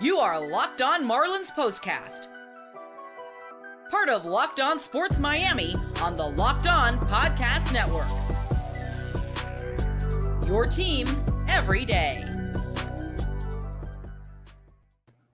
You are Locked On Marlins POSTCAST, part of Locked On Sports Miami on the Locked On Podcast Network. Your team every day.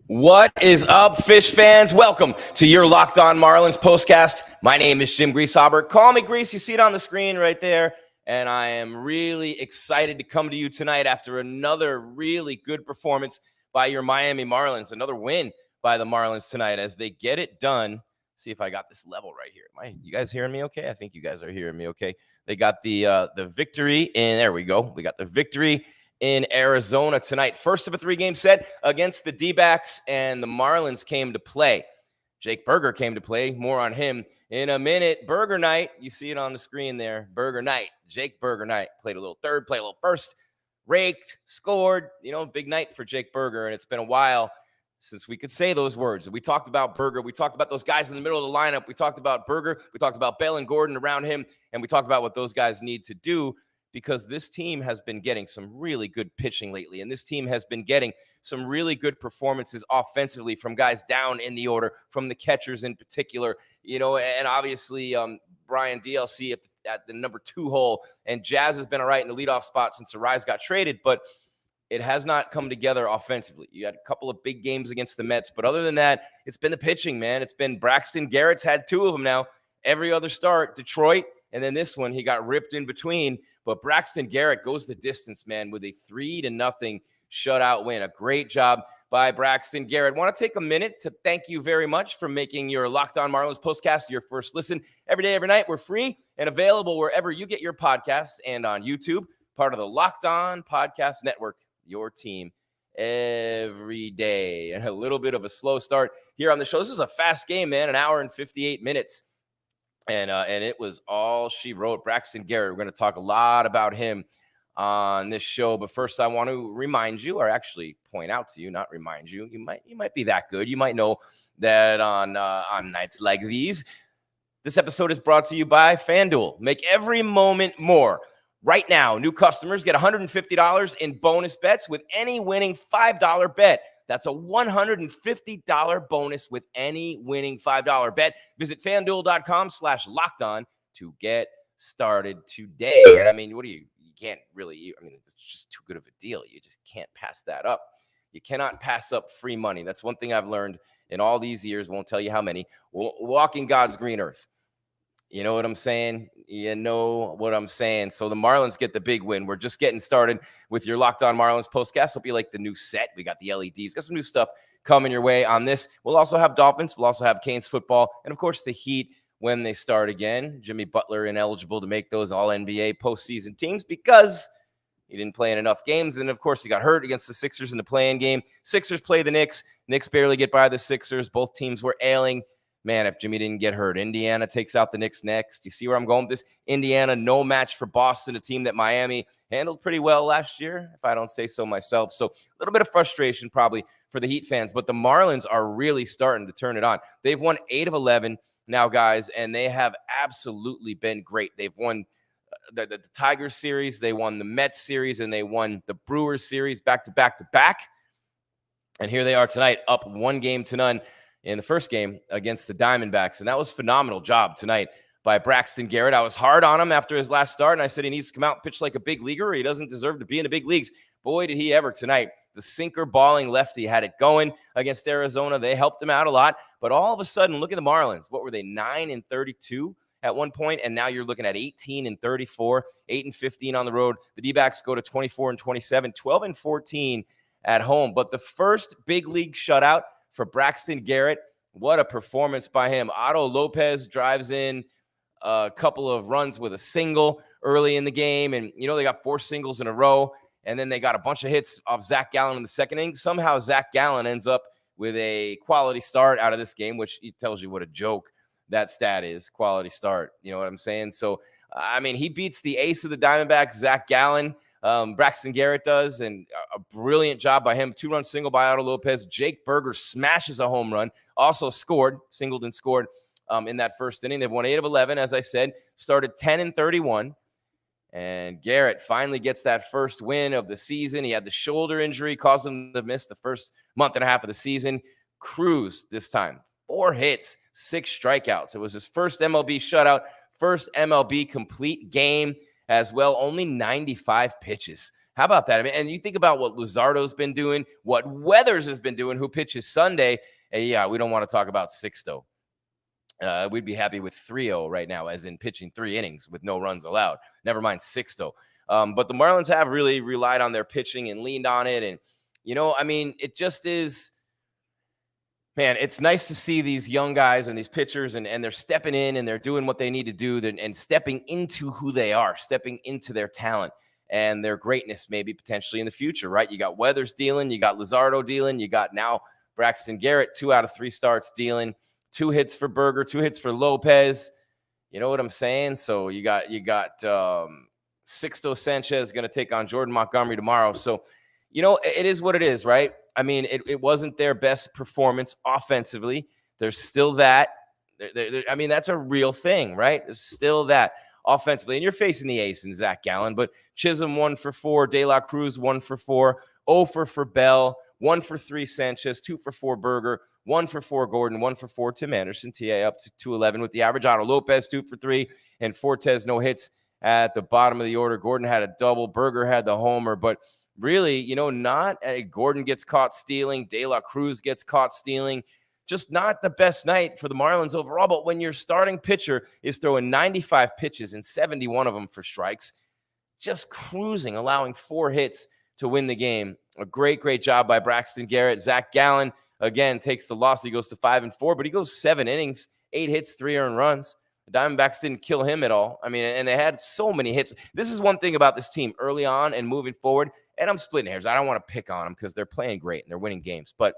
What is up, Fish fans? Welcome to your Locked On Marlins POSTCAST. My name is Jim Grieshaber. Call me Grease. You see it on the screen right there. And I am really excited to come to you tonight after another really good performance by your Miami Marlins. Another win by the Marlins tonight as they get it done. See if I got this level right here. You guys hearing me okay? I think you guys are hearing me okay. They got the victory, and there we go. We got the victory in Arizona tonight. First of a three-game set against the D'Backs, and the Marlins came to play. Jake Burger came to play. More on him in a minute. Burger night. You see it on the screen there. Burger night. Jake Burger night. Played a little third, played a little first. Raked, scored, big night for Jake Burger, and it's been a while since we could say those words. We talked about Burger. We talked about those guys in the middle of the lineup. We talked about Burger. We talked about Bell and Gordon around him, and we talked about what those guys need to do because this team has been getting some really good pitching lately, and this team has been getting some really good performances offensively from guys down in the order, from the catchers in particular, and obviously Brian DLC at the number 2 hole, and Jazz has been all right in the leadoff spot since Arise got traded, but it has not come together offensively. You had a couple of big games against the Mets, but other than that, it's been the pitching, man. It's been Braxton Garrett's had 2 of them now. Every other start, Detroit, and then this one, he got ripped in between, but Braxton Garrett goes the distance, man, with a 3-0 shutout win. A great job by Braxton Garrett. Want to take a minute to thank you very much for making your Locked On Marlins POSTCAST your first listen. Every day, every night, we're free and available wherever you get your podcasts and on YouTube, part of the Locked On Podcast Network, your team every day. And a little bit of a slow start here on the show. This is a fast game, man, 1 hour and 58 minutes. And it was all she wrote. Braxton Garrett, we're going to talk a lot about him on this show, but first I want to remind you, or actually point out to you, not remind you, you might be that good. You might know that on nights like these, this episode is brought to you by FanDuel. Make every moment more. Right now, new customers get $150 in bonus bets with any winning $5 bet. That's a $150 bonus with any winning $5 bet. Visit FanDuel.com/lockedon to get started today. And I mean, you can't really, it's just too good of a deal. You just can't pass that up. You cannot pass up free money. That's one thing I've learned in all these years. Won't tell you how many. Walking God's green earth. You know what I'm saying? You know what I'm saying. So the Marlins get the big win. We're just getting started with your Locked On Marlins POSTCAST. Hope you like the new set. We got the LEDs. Got some new stuff coming your way on this. We'll also have Dolphins. We'll also have Canes football. And, of course, the Heat when they start again. Jimmy Butler ineligible to make those All-NBA postseason teams because he didn't play in enough games. And, of course, he got hurt against the Sixers in the play-in game. Sixers play the Knicks. Knicks barely get by the Sixers. Both teams were ailing. Man, if Jimmy didn't get hurt, Indiana takes out the Knicks next. You see where I'm going with this? Indiana, no match for Boston, a team that Miami handled pretty well last year, if I don't say so myself. So a little bit of frustration probably for the Heat fans, but the Marlins are really starting to turn it on. They've won 8 of 11 now, guys, and they have absolutely been great. They've won the Tigers series, they won the Mets series, and they won the Brewers series back to back to back. And here they are tonight, up 1-0 in the first game against the Diamondbacks. And that was a phenomenal job tonight by Braxton Garrett. I was hard on him after his last start, and I said he needs to come out and pitch like a big leaguer, or he doesn't deserve to be in the big leagues. Boy, did he ever tonight. The sinker balling lefty had it going against Arizona. They helped him out a lot. But all of a sudden, look at the Marlins. What were they, 9-32 at one point? And now you're looking at 18-34, 8-15 on the road. The D-backs go to 24-27, 12-14 at home. But the first big league shutout for Braxton Garrett, what a performance by him. Otto Lopez drives in a couple of runs with a single early in the game. And, they got 4 singles in a row. And then they got a bunch of hits off Zac Gallen in the second inning. Somehow Zac Gallen ends up with a quality start out of this game, which tells you what a joke that stat is, quality start. You know what I'm saying? So, he beats the ace of the Diamondbacks, Zac Gallen. Braxton Garrett does, and a brilliant job by him. 2-run single by Otto Lopez. Jake Burger smashes a home run, also singled and scored in that first inning. They've won 8 of 11, as I said, started 10-31. And Garrett finally gets that first win of the season. He had the shoulder injury, caused him to miss the first month and a half of the season. Cruz this time, 4 hits, 6 strikeouts. It was his first MLB shutout, first MLB complete game as well, only 95 pitches. How about that? I mean, and you think about what Luzardo's been doing, what Weathers has been doing, who pitches Sunday. And yeah, we don't want to talk about Sixto. We'd be happy with 3-0 right now, as in pitching 3 innings with no runs allowed. Never mind Sixto. But the Marlins have really relied on their pitching and leaned on it. And, I mean, it just is, man, it's nice to see these young guys and these pitchers, and they're stepping in and they're doing what they need to do and stepping into who they are, stepping into their talent and their greatness maybe potentially in the future, right? You got Weathers dealing, you got Luzardo dealing, you got now Braxton Garrett, 2 out of 3 starts dealing, 2 hits for Berger, 2 hits for Lopez. You know what I'm saying? So you got Sixto Sanchez going to take on Jordan Montgomery tomorrow. So, it is what it is, right? I mean, it wasn't their best performance offensively. There's still that. I mean, that's a real thing, right? There's still that offensively. And you're facing the ace in Zac Gallen, but Chisholm 1 for 4, De La Cruz 1 for 4, 0 for Bell, 1 for 3 Sanchez, 2 for 4 Berger, 1 for 4 Gordon, 1 for 4 Tim Anderson. TA up to 211 with the average. Otto Lopez 2 for 3, and Fortes no hits at the bottom of the order. Gordon had a double. Berger had the homer, but really, not Gordon gets caught stealing. De La Cruz gets caught stealing. Just not the best night for the Marlins overall. But when your starting pitcher is throwing 95 pitches and 71 of them for strikes, just cruising, allowing 4 hits to win the game. A great job by Braxton Garrett. Zac Gallen, again, takes the loss. He goes to 5-4, but he goes 7 innings, 8 hits, 3 earned runs. The Diamondbacks didn't kill him at all. I mean, and they had so many hits. This is one thing about this team early on and moving forward, and I'm splitting hairs. I don't want to pick on them because they're playing great and they're winning games. But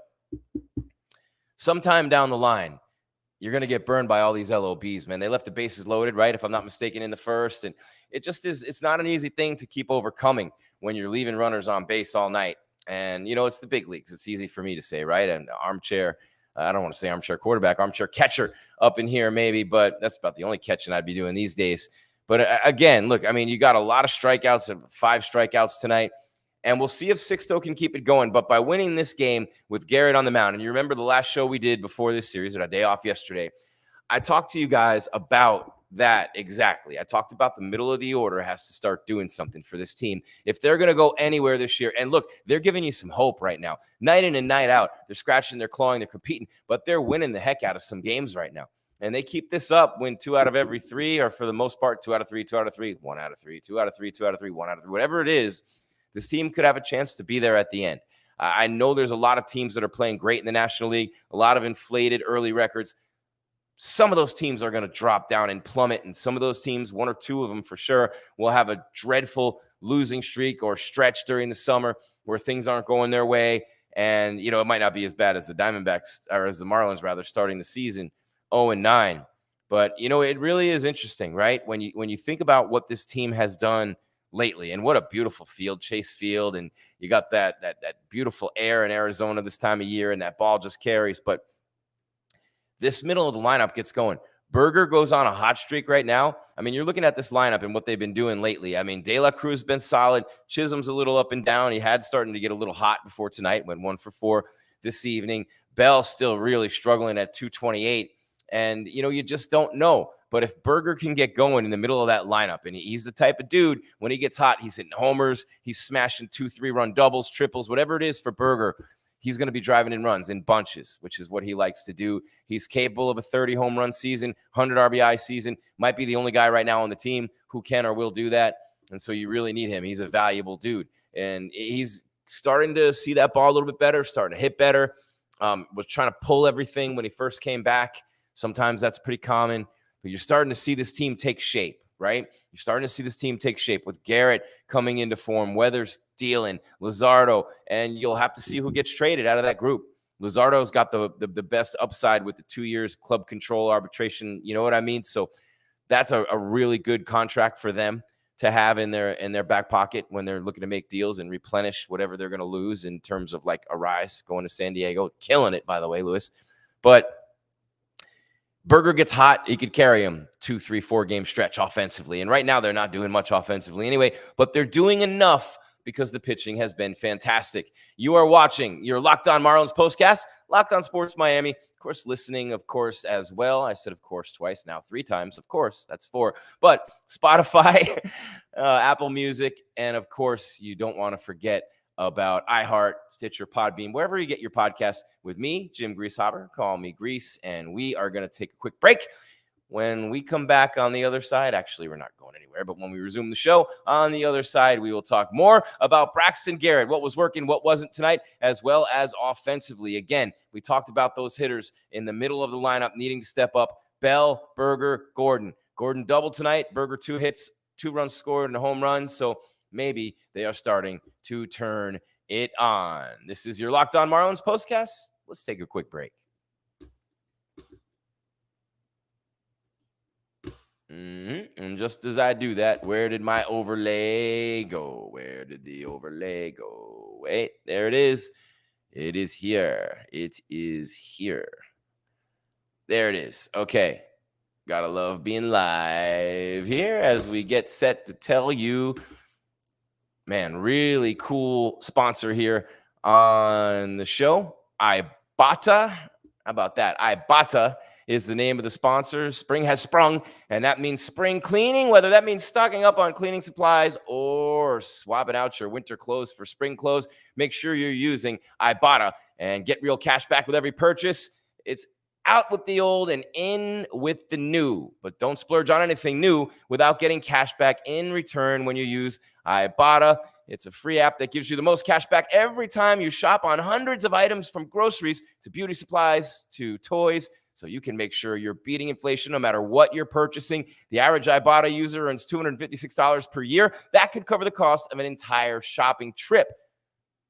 sometime down the line, you're going to get burned by all these LOBs, man. They left the bases loaded, right, if I'm not mistaken, in the first. And it just is, it's not an easy thing to keep overcoming when you're leaving runners on base all night. And, it's the big leagues. It's easy for me to say, right? And armchair, I don't want to say armchair quarterback, armchair catcher up in here maybe, but that's about the only catching I'd be doing these days. But again, look, I mean, you got a lot of strikeouts, 5 strikeouts tonight. And we'll see if Sixto can keep it going. But by winning this game with Garrett on the mound, and you remember the last show we did before this series, our day off yesterday, I talked to you guys about that exactly. I talked about the middle of the order has to start doing something for this team if they're going to go anywhere this year. And look, they're giving you some hope right now. Night in and night out, they're scratching, they're clawing, they're competing, but they're winning the heck out of some games right now. And they keep this up, win 2 out of every 3, or for the most part, 2 out of 3, 2 out of 3, 1 out of 3, 2 out of 3, 2 out of 3, 1 out of 3, whatever it is. This team could have a chance to be there at the end. I know there's a lot of teams that are playing great in the National League, a lot of inflated early records. Some of those teams are going to drop down and plummet, and some of those teams, 1 or 2 of them for sure, will have a dreadful losing streak or stretch during the summer where things aren't going their way. And, it might not be as bad as the Diamondbacks, or as the Marlins, rather, starting the season 0-9. But, it really is interesting, right? When you think about what this team has done lately, and what a beautiful field, Chase Field, and you got that beautiful air in Arizona this time of year, and that ball just carries. But this middle of the lineup gets going. Berger goes on a hot streak right now. I mean, you're looking at this lineup and what they've been doing lately. I mean, De La Cruz has been solid. Chisholm's a little up and down. He had starting to get a little hot before tonight, went 1 for 4 this evening. Bell still really struggling at 228. And, you just don't know. But if Berger can get going in the middle of that lineup, and he's the type of dude, when he gets hot, he's hitting homers, he's smashing 2, 3-run doubles, triples, whatever it is for Berger, he's going to be driving in runs in bunches, which is what he likes to do. He's capable of a 30 home run season, 100 RBI season, might be the only guy right now on the team who can or will do that. And so you really need him. He's a valuable dude. And he's starting to see that ball a little bit better, starting to hit better. Was trying to pull everything when he first came back. Sometimes that's pretty common. But you're starting to see this team take shape, right? You're starting to see this team take shape with Garrett coming into form, Weathers dealing, Luzardo, and you'll have to see who gets traded out of that group. Luzardo's got the best upside with the 2 years club control arbitration. You know what I mean? So that's a really good contract for them to have in their back pocket when they're looking to make deals and replenish whatever they're going to lose in terms of like Arise going to San Diego, killing it, by the way, Lewis. But Berger gets hot, he could carry him 2, 3, 4 game stretch offensively. And right now they're not doing much offensively anyway, but they're doing enough because the pitching has been fantastic. You are watching your Locked On Marlins postcast, Locked On Sports Miami. Of course, listening, of course, as well. I said, of course, twice, now 3 times. Of course, that's 4. But Spotify, Apple Music, and of course, you don't want to forget about iHeart, Stitcher, Podbean, wherever you get your podcast with me, Jim Grieshaber. Call me Grease, and we are going to take a quick break. When we come back on the other side, actually, we're not going anywhere, but when we resume the show on the other side, we will talk more about Braxton Garrett, what was working, what wasn't tonight, as well as offensively. Again, we talked about those hitters in the middle of the lineup needing to step up. Bell, Berger, Gordon. Gordon doubled tonight. Berger 2 hits, 2 runs scored, and a home run. So maybe they are starting to turn it on. This is your Locked On Marlins postcast. Let's take a quick break. And just as I do that, where did my overlay go? Where did the overlay go? Wait, there it is. It is here. It is here. There it is. Okay. Gotta love being live here as we get set to tell you, man, really cool sponsor here on the show. Ibotta. How about that? Ibotta is the name of the sponsor. Spring has sprung, and that means spring cleaning, whether that means stocking up on cleaning supplies or swapping out your winter clothes for spring clothes. Make sure you're using Ibotta and get real cash back with every purchase. It's out with the old and in with the new, but don't splurge on anything new without getting cash back in return when you use Ibotta. It's a free app that gives you the most cash back every time you shop on hundreds of items, from groceries to beauty supplies to toys, so you can make sure you're beating inflation no matter what you're purchasing. The average Ibotta user earns $256 per year. That could cover the cost of an entire shopping trip.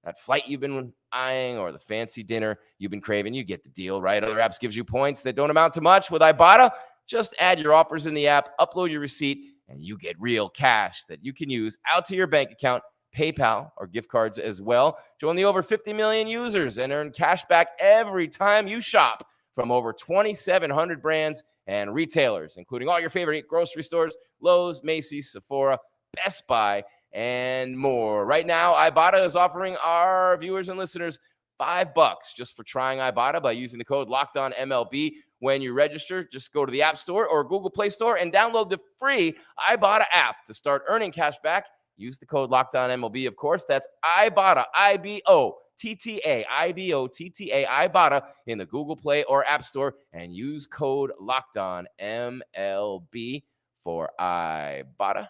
That flight you've been eyeing or the fancy dinner you've been craving, you get the deal, right? Other apps gives you points that don't amount to much. With Ibotta, just add your offers in the app, upload your receipt, and you get real cash that you can use out to your bank account, PayPal, or gift cards as well. Join the over 50 million users and earn cash back every time you shop from over 2,700 brands and retailers, including all your favorite grocery stores, Lowe's, Macy's, Sephora, Best Buy, and more. Right now, Ibotta is offering our viewers and listeners $5 just for trying Ibotta by using the code LOCKEDONMLB. When you register, just go to the App Store or Google Play Store and download the free Ibotta app to start earning cash back. Use the code LOCKEDONMLB, of course. That's Ibotta, IBOTTA, IBOTTA, Ibotta in the Google Play or App Store, and use code LOCKEDONMLB for Ibotta.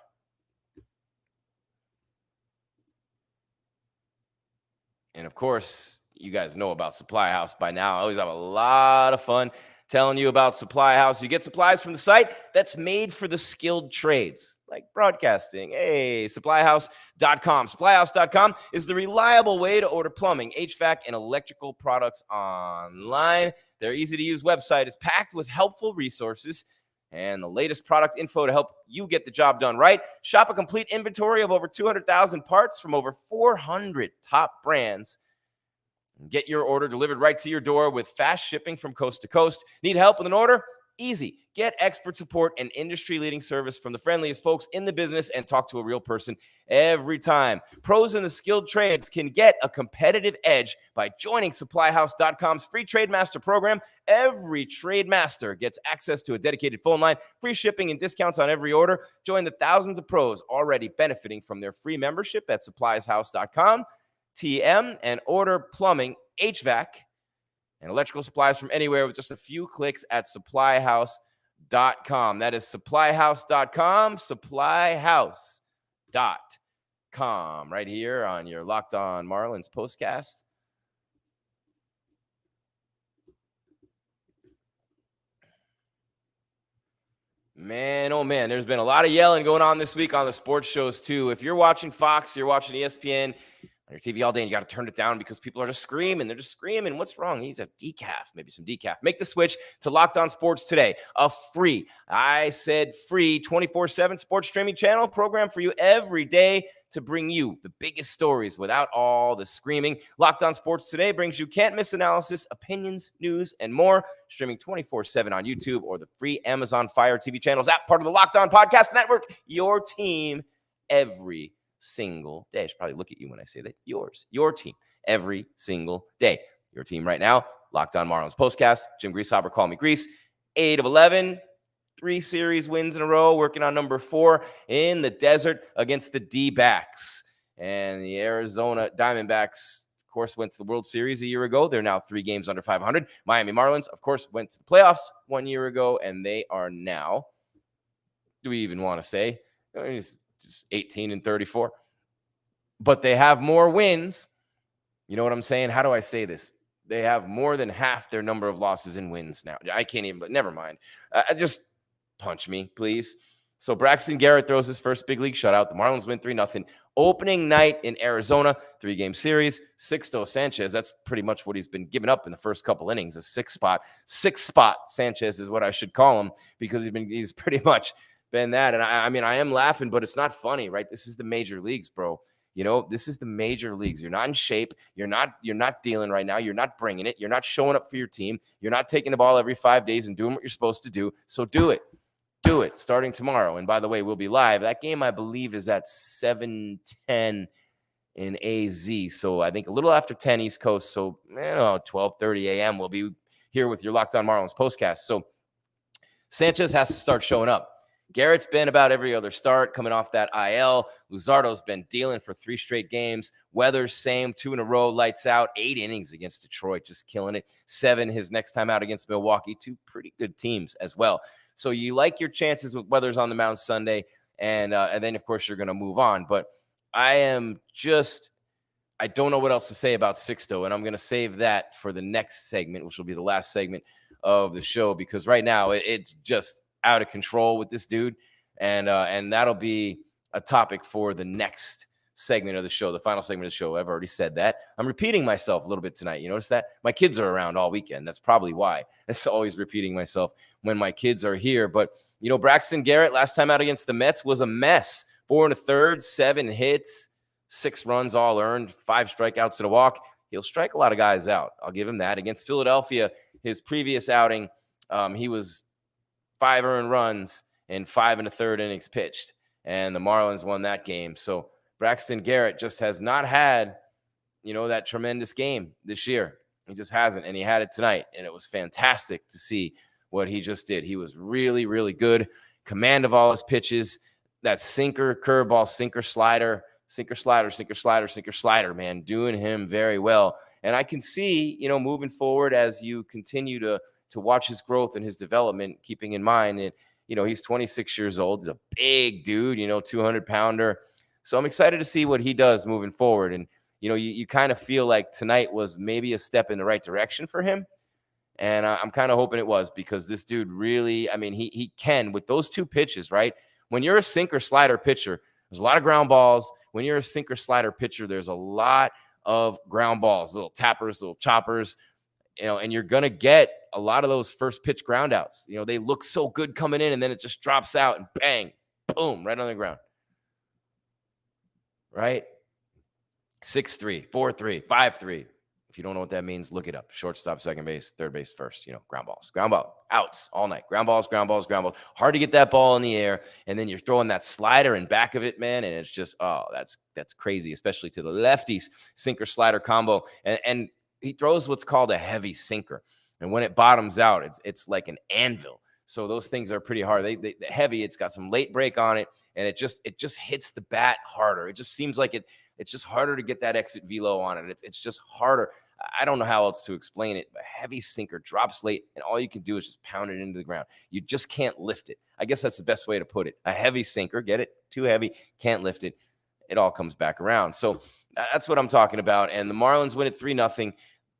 And of course, you guys know about Supply House by now. I always have a lot of fun telling you about Supply House. You get supplies from the site that's made for the skilled trades, like broadcasting. Hey, supplyhouse.com. Supplyhouse.com is the reliable way to order plumbing, HVAC, and electrical products online. Their easy-to-use website is packed with helpful resources and the latest product info to help you get the job done right. Shop a complete inventory of over 200,000 parts from over 400 top brands. And get your order delivered right to your door with fast shipping from coast to coast. Need help with an order? Easy. Get expert support and industry-leading service from the friendliest folks in the business and talk to a real person every time. Pros in the skilled trades can get a competitive edge by joining SupplyHouse.com's free Trade Master program. Every Trade Master gets access to a dedicated phone line, free shipping, and discounts on every order. Join the thousands of pros already benefiting from their free membership at SupplyHouse.com, TM, and order plumbing, HVAC, and electrical supplies from anywhere with just a few clicks at supplyhouse.com. That is supplyhouse.com, supplyhouse.com, right here on your Locked On Marlins postcast. Man, oh man, there's been a lot of yelling going on this week on the sports shows too. If you're watching Fox, you're watching ESPN, your TV all day and you got to turn it down because people are just screaming. They're just screaming. What's wrong? He's a decaf, maybe some decaf. Make the switch to Locked On Sports today. A free, I said free, 24/7 sports streaming channel program for you every day to bring you the biggest stories without all the screaming. Locked On Sports today brings you can't miss analysis, opinions, news, and more. Streaming 24/7 on YouTube or the free Amazon Fire TV channels app, part of the Locked On Podcast Network. Your team every single day. I should probably look at you when I say that. Your team every single day. Your team right now, Locked On Marlins POSTCAST. Jim Grieshaber, call me Grease. 8 of 11, 3 series wins in a row, working on number 4 in the desert against the D-backs. And the Arizona Diamondbacks, of course, went to the World Series a year ago. They're now 3 games under 500. Miami Marlins, of course, went to the playoffs 1 year ago, and they are now, do we even want to say, it's just 18-34. But they have more wins. You know what I'm saying? How do I say this? They have more than half their number of losses and wins now. I can't even, but never mind. Just punch me, please. So Braxton Garrett throws his first big league shutout. The Marlins win 3-0. Opening night in Arizona, 3-game series. Sixto Sanchez, that's pretty much what he's been giving up in the first couple innings, a 6-spot. 6-spot Sanchez is what I should call him because he's pretty much been that. And I mean, I am laughing, but it's not funny, right? This is the major leagues, bro. You know, this is the major leagues. You're not in shape. You're not dealing right now. You're not bringing it. You're not showing up for your team. You're not taking the ball every 5 days and doing what you're supposed to do. So do it. Do it starting tomorrow. And by the way, we'll be live. That game, I believe, is at 7:10 in AZ. So I think a little after 10 East Coast. So, 12:30 a.m. We'll be here with your Locked On Marlins postcast. So Sanchez has to start showing up. Garrett's been about every other start coming off that IL. Luzardo's been dealing for 3 straight games. Weather's same, 2 in a row, lights out. 8 innings against Detroit, just killing it. 7 his next time out against Milwaukee. 2 pretty good teams as well. So you like your chances with Weathers on the mound Sunday, and then, of course, you're going to move on. But I don't know what else to say about Sixto, and I'm going to save that for the next segment, which will be the last segment of the show, because right now it's just out of control with this dude, and that'll be a topic for the next segment of the show, the final segment of the show. I've already said that. I'm repeating myself a little bit tonight. You notice that? My kids are around all weekend. That's probably why. It's always repeating myself when my kids are here. But, Braxton Garrett last time out against the Mets was a mess. 4 1/3, 7 hits, 6 runs all earned, 5 strikeouts and a walk. He'll strike a lot of guys out. I'll give him that. Against Philadelphia, his previous outing, he was 5 earned runs and 5 1/3 innings pitched, and the Marlins won that game. So Braxton Garrett just has not had, that tremendous game this year. He just hasn't, and he had it tonight, and it was fantastic to see what he just did. He was really, really good. Command of all his pitches, that sinker, curveball, sinker, slider, man, doing him very well. And I can see, moving forward as you continue to watch his growth and his development, keeping in mind that, he's 26 years old. He's a big dude, 200-pounder. So I'm excited to see what he does moving forward. And, you kind of feel like tonight was maybe a step in the right direction for him. And I'm kind of hoping it was, because this dude really, he can with those 2 pitches, right? When you're a sinker slider pitcher, there's a lot of ground balls. When you're a sinker slider pitcher, there's a lot of ground balls, little tappers, little choppers, and you're going to get a lot of those first pitch ground outs. They look so good coming in, and then it just drops out and bang, boom, right on the ground. Right? 6-3, 4-3, 5-3. If you don't know what that means, look it up. Shortstop, second base, third base first. Ground balls, outs all night. Ground balls. Hard to get that ball in the air, and then you're throwing that slider in back of it, man, and it's just, that's crazy, especially to the lefties. Sinker slider combo, and he throws what's called a heavy sinker, and when it bottoms out, it's like an anvil. So those things are pretty hard. They heavy. It's got some late break on it, and it just hits the bat harder. It just seems like it's just harder to get that exit velo on it. It's just harder. I don't know how else to explain it. A heavy sinker drops late, and all you can do is just pound it into the ground. You just can't lift it. I guess that's the best way to put it. A heavy sinker, get it? Too heavy, can't lift it. It all comes back around. So that's what I'm talking about. And the Marlins win it 3-0.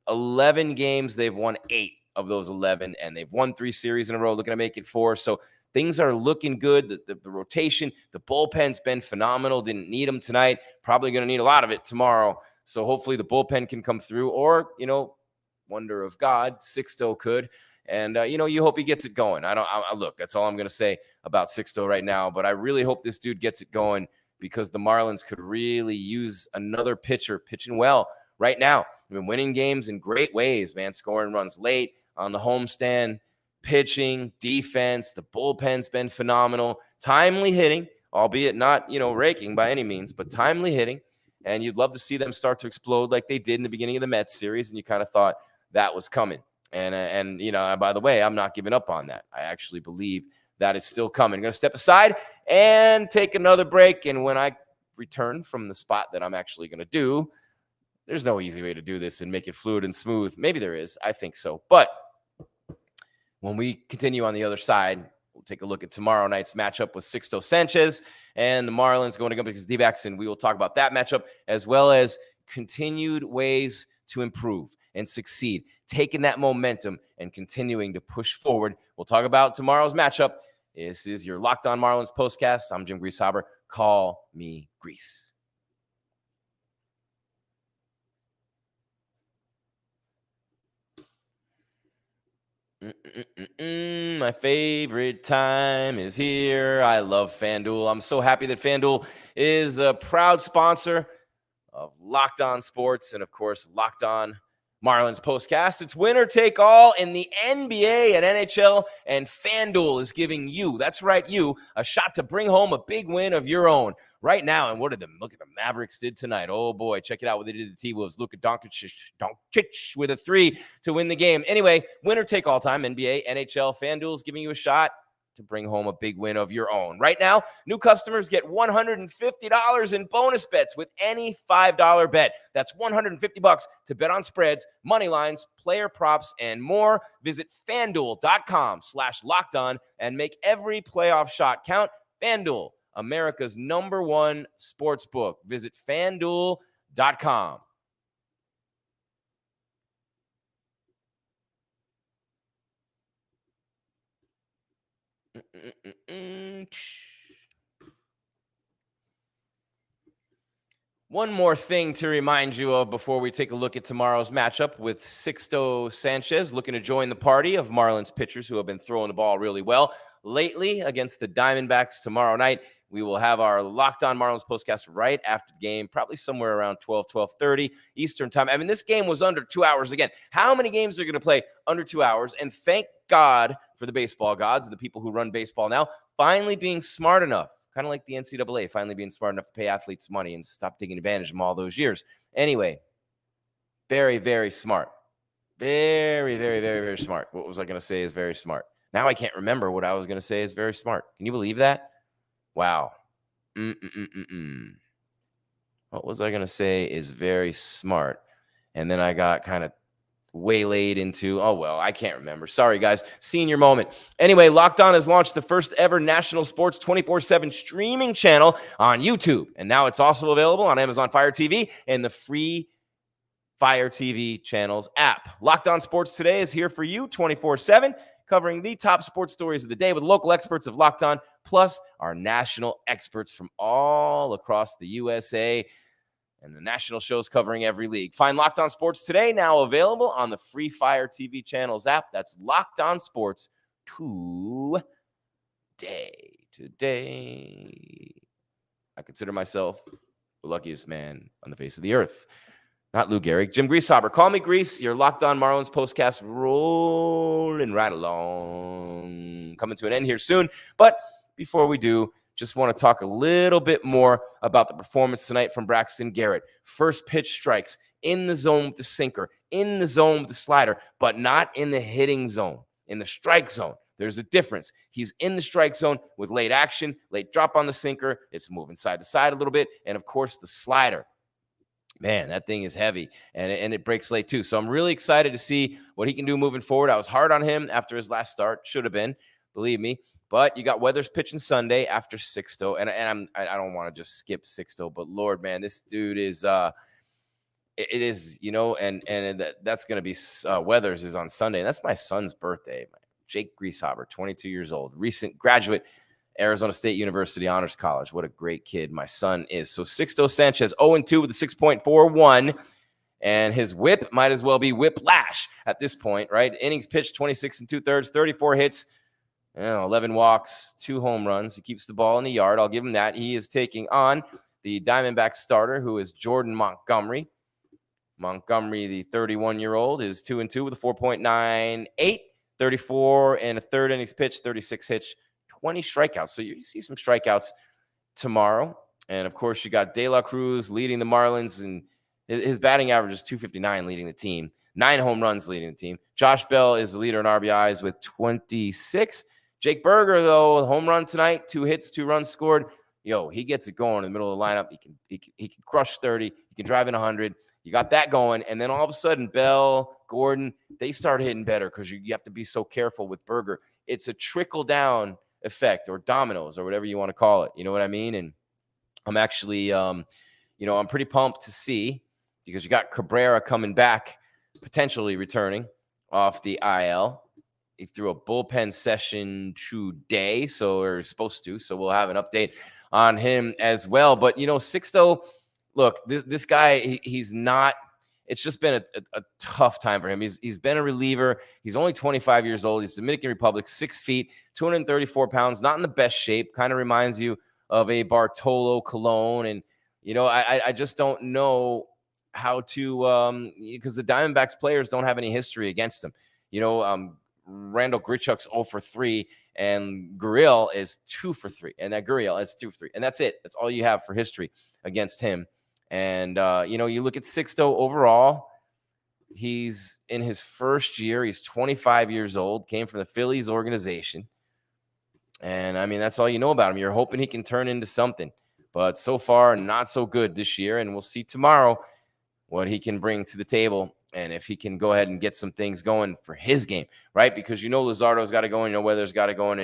11 games, they've won 8 of those 11, and they've won 3 series in a row, looking to make it 4. So things are looking good. The rotation, the bullpen's been phenomenal. Didn't need them tonight. Probably going to need a lot of it tomorrow. So hopefully the bullpen can come through, or, wonder of God, Sixto could. And, you hope he gets it going. Look, that's all I'm going to say about Sixto right now. But I really hope this dude gets it going, because the Marlins could really use another pitcher pitching well right now. They've been winning games in great ways, man. Scoring runs late on the homestand, pitching, defense. The bullpen's been phenomenal. Timely hitting, albeit not, raking by any means, but timely hitting. And you'd love to see them start to explode like they did in the beginning of the Mets series. And you kind of thought that was coming. And by the way, I'm not giving up on that. I actually believe that is still coming. I'm going to step aside and take another break. And when I return from the spot that I'm actually going to do, there's no easy way to do this and make it fluid and smooth. Maybe there is. I think so. But when we continue on the other side, we'll take a look at tomorrow night's matchup with Sixto Sanchez and the Marlins going to go against D'Backs, and we will talk about that matchup, as well as continued ways to improve and succeed, taking that momentum and continuing to push forward. We'll talk about tomorrow's matchup. This is your Locked On Marlins postcast. I'm Jim Grieshaber. Call me Grease. My favorite time is here. I love FanDuel. I'm so happy that FanDuel is a proud sponsor of Locked On Sports and, of course, Locked On Marlins postcast. It's winner take all in the NBA and NHL, and FanDuel is giving you, that's right, you, a shot to bring home a big win of your own right now. And look at the Mavericks did tonight. Oh boy, check it out what they did to the T-Wolves. Luka Doncic with a 3 to win the game. Anyway, winner take all time, NBA, NHL, FanDuel is giving you a shot to bring home a big win of your own. Right now, new customers get $150 in bonus bets with any $5 bet. That's $150 to bet on spreads, money lines, player props, and more. Visit FanDuel.com/lockedon and make every playoff shot count. FanDuel, America's #1 sports book. Visit FanDuel.com. One more thing to remind you of before we take a look at tomorrow's matchup with Sixto Sanchez, looking to join the party of Marlins pitchers who have been throwing the ball really well lately against the Diamondbacks tomorrow night. We will have our Locked On Marlins postcast right after the game, probably somewhere around 12:30 Eastern time. I mean, this game was under 2 hours again. How many games are going to play under 2 hours? And thank God for the baseball gods and the people who run baseball now finally being smart enough, kind of like the NCAA, finally being smart enough to pay athletes money and stop taking advantage of them all those years. Anyway, very, very smart. Very, very, very, very smart. What was I going to say is very smart. Now I can't remember what I was going to say is very smart. Can you believe that? Wow. What was I going to say is very smart? And then I got kind of waylaid into, I can't remember. Sorry, guys. Senior moment. Anyway, Locked On has launched the first ever national sports 24/7 streaming channel on YouTube. And now it's also available on Amazon Fire TV and the free Fire TV channels app. Locked On Sports Today is here for you 24/7, covering the top sports stories of the day with local experts of Locked On, plus our national experts from all across the USA and the national shows covering every league. Find Locked On Sports Today, now available on the free Fire TV channels app. That's Locked On Sports Today. I consider myself the luckiest man on the face of the earth. Not Lou Gehrig, Jim Grieshaber. Call me Grease. Your Locked On Marlins postcast rolling right along. Coming to an end here soon. But before we do, just want to talk a little bit more about the performance tonight from Braxton Garrett. First pitch strikes in the zone with the sinker, in the zone with the slider, but not in the hitting zone, in the strike zone. There's a difference. He's in the strike zone with late action, late drop on the sinker. It's moving side to side a little bit. And, of course, the slider. Man, that thing is heavy, and it breaks late too. So I'm really excited to see what he can do moving forward. I was hard on him after his last start. Should have been, believe me. But you got Weathers pitching Sunday after Sixto, and I don't want to just skip Sixto, but Lord, man, this dude is it is, and that's going to be Weathers is on Sunday, and that's my son's birthday. Jake Grieshaber, 22 years old, recent graduate Arizona State University Honors College. What a great kid my son is. So Sixto Sanchez, 0-2 with a 6.41. And his whip might as well be whiplash at this point, right? Innings pitched 26 2/3, 34 hits, 11 walks, 2 home runs. He keeps the ball in the yard. I'll give him that. He is taking on the Diamondbacks starter, who is Jordan Montgomery. Montgomery, the 31-year-old, is 2-2 with a 4.98, 34 and a third innings pitched, 36 hits, 20 strikeouts. So you see some strikeouts tomorrow. And, of course, you got De La Cruz leading the Marlins, and his batting average is .259 leading the team. 9 home runs leading the team. Josh Bell is the leader in RBIs with 26. Jake Berger, though, home run tonight, 2 hits, 2 runs scored. He gets it going in the middle of the lineup. He can crush 30. He can drive in 100. You got that going. And then all of a sudden, Bell, Gordon, they start hitting better because you have to be so careful with Berger. It's a trickle-down effect, or dominoes, or whatever you want to call it. You know what I mean? And I'm actually, I'm pretty pumped to see, because you got Cabrera coming back, potentially returning off the IL. He threw a bullpen session today, or supposed to. So we'll have an update on him as well. But, Sixto, look, this guy, he's not – it's just been a tough time for him. He's been a reliever. He's only 25 years old. He's Dominican Republic, 6 feet, 234 pounds, not in the best shape. Kind of reminds you of a Bartolo Colon. And, I just don't know – how to because the Diamondbacks players don't have any history against him. Randall Grichuk's 0 for 3, and Gurriel is 2 for 3, and that Gurriel is 2 for 3, and that's it. That's all you have for history against him. And you look at Sixto overall. He's in his first year. He's 25 years old. Came from the Phillies organization, and I mean that's all you know about him. You're hoping he can turn into something, but so far not so good this year. And we'll see tomorrow what he can bring to the table, and if he can go ahead and get some things going for his game, right? Because Luzardo's got to go, and Weather's got to go, and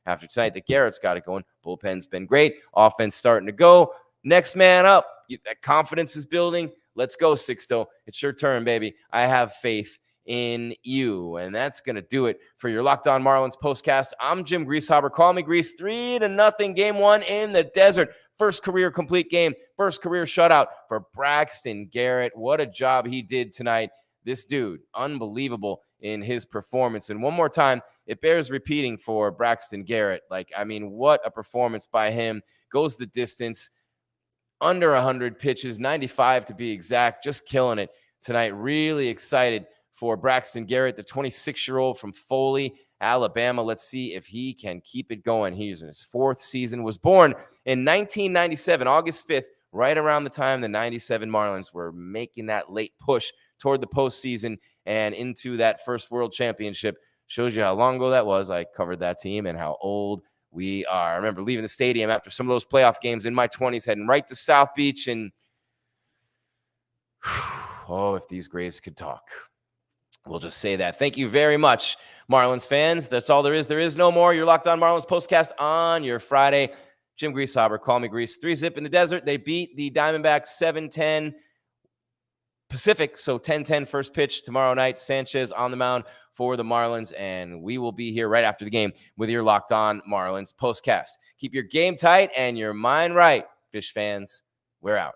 after tonight that Garrett's got it going. Bullpen's been great. Offense starting to go. Next man up. That confidence is building. Let's go, Sixto. It's your turn, baby. I have faith in you. And that's going to do it for your Locked On Marlins postcast. I'm Jim Grieshaber. Call me Grease. 3-0 game 1 in the desert. First career complete game. First career shutout for Braxton Garrett. What a job he did tonight. This dude, unbelievable in his performance. And one more time, it bears repeating for Braxton Garrett. What a performance by him. Goes the distance. Under 100 pitches, 95 to be exact. Just killing it tonight. Really excited for Braxton Garrett, the 26-year-old from Foley, Alabama. Let's see if he can keep it going. He's in his 4th season. Was born in 1997, August 5th, right around the time the 97 Marlins were making that late push toward the postseason and into that first World Championship. Shows you how long ago that was. I covered that team and how old we are. I remember leaving the stadium after some of those playoff games in my 20s, heading right to South Beach, and if these Grays could talk. We'll just say that. Thank you very much, Marlins fans. That's all there is. There is no more. You're Locked On Marlins postcast on your Friday. Jim Grieshaber, call me Grease. 3-0 in the desert. They beat the Diamondbacks 7-10 Pacific. So 10-10 first pitch tomorrow night. Sanchez on the mound for the Marlins. And we will be here right after the game with your Locked On Marlins postcast. Keep your game tight and your mind right, Fish fans. We're out.